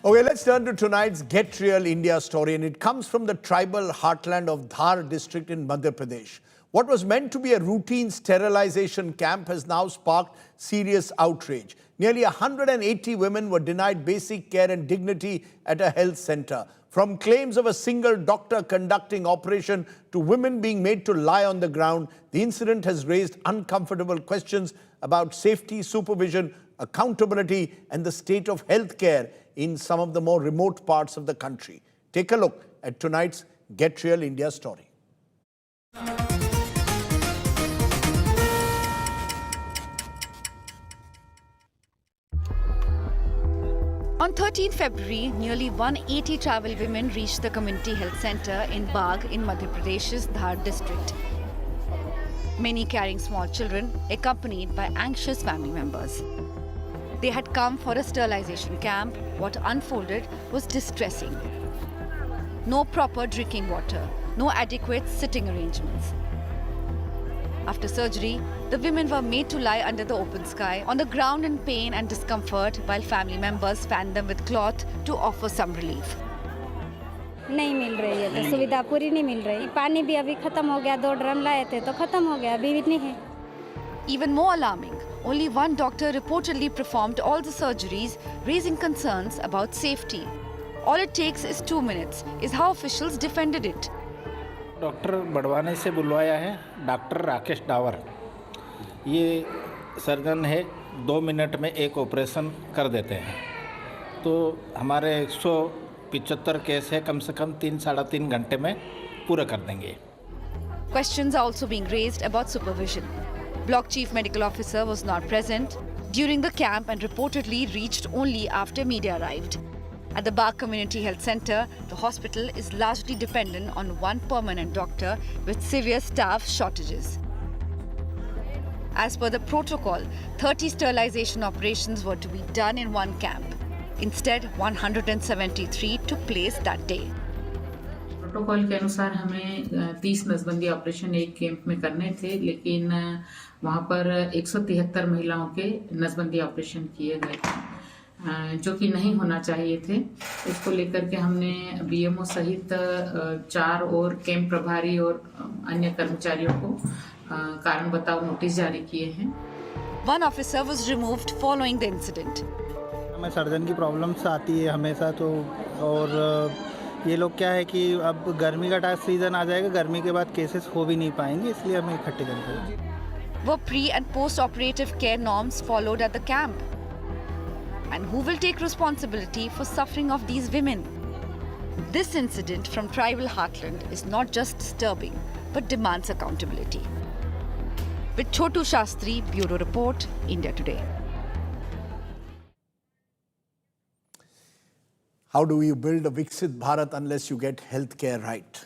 Okay, let's turn to tonight's Get Real India story, and it comes from the tribal heartland of Dhar district in Madhya Pradesh. What was meant to be a routine sterilization camp has now sparked serious outrage. Nearly 180 women were denied basic care and dignity at a health center. From claims of a single doctor conducting operation to women being made to lie on the ground, the incident has raised uncomfortable questions about safety, supervision, accountability, and the state of healthcare in some of the more remote parts of the country. Take a look at tonight's Get Real India story. On 13 February, nearly 180 tribal women reached the community health center in Bagh in Madhya Pradesh's Dhar district. Many carrying small children, accompanied by anxious family members. They had come for a sterilization camp. What unfolded was distressing. No proper drinking water, no adequate sitting arrangements. After surgery, the women were made to lie under the open sky on the ground in pain and discomfort while family members fanned them with cloth to offer some relief. नहीं मिल रही है तो सुविधा पूरी नहीं मिल रही पानी भी अभी खत्म हो गया 2 ड्रम लाए थे तो खत्म हो गया अभी भी नहीं है. Even more alarming, only one doctor reportedly performed all the surgeries, raising concerns about safety. All it takes is 2 minutes, is how officials defended it. Doctor Badwane से बुलवाया है डॉक्टर राकेश डावर. ये सर्जन है, 2 मिनट में एक ऑपरेशन कर देते हैं. तो हमारे 175 केस है, कम से कम 3-3.5 घंटे में पूरा कर देंगे. Questions are also being raised about supervision. Block Chief Medical Officer was not present during the camp and reportedly reached only after media arrived. At the Bagh Community Health Center, the hospital is largely dependent on one permanent doctor with severe staff shortages. As per the protocol, 30 sterilization operations were to be done in one camp. Instead, 173 took place that day. Protocol के अनुसार हमें 30 नसबंदी operation एक camp में करने थे, लेकिन वहां पर 173 महिलाओं के नसबंदी ऑपरेशन किए गए थे, जो कि नहीं होना चाहिए थे. इसको लेकर के हमने बीएमओ सहित 4 और कैंप प्रभारी और अन्य कर्मचारियों को कारण बताओ नोटिस जारी किए हैं. One officer was removed following the incident. हमें सर्जन की प्रॉब्लम्स आती है हमेशा, तो और ये लोग क्या है कि अब गर्मी का सीजन आ जाएगा, गर्मी के बाद केसेस हो भी नहीं पाएंगे, इसलिए हमें इकट्ठे करते हैं. Were pre and post operative care norms followed at the camp? And who will take responsibility for suffering of these women? This incident from tribal heartland is not just disturbing, but demands accountability. With Chotu Shastri, Bureau Report, India Today. How do you build a Viksit Bharat unless you get healthcare right?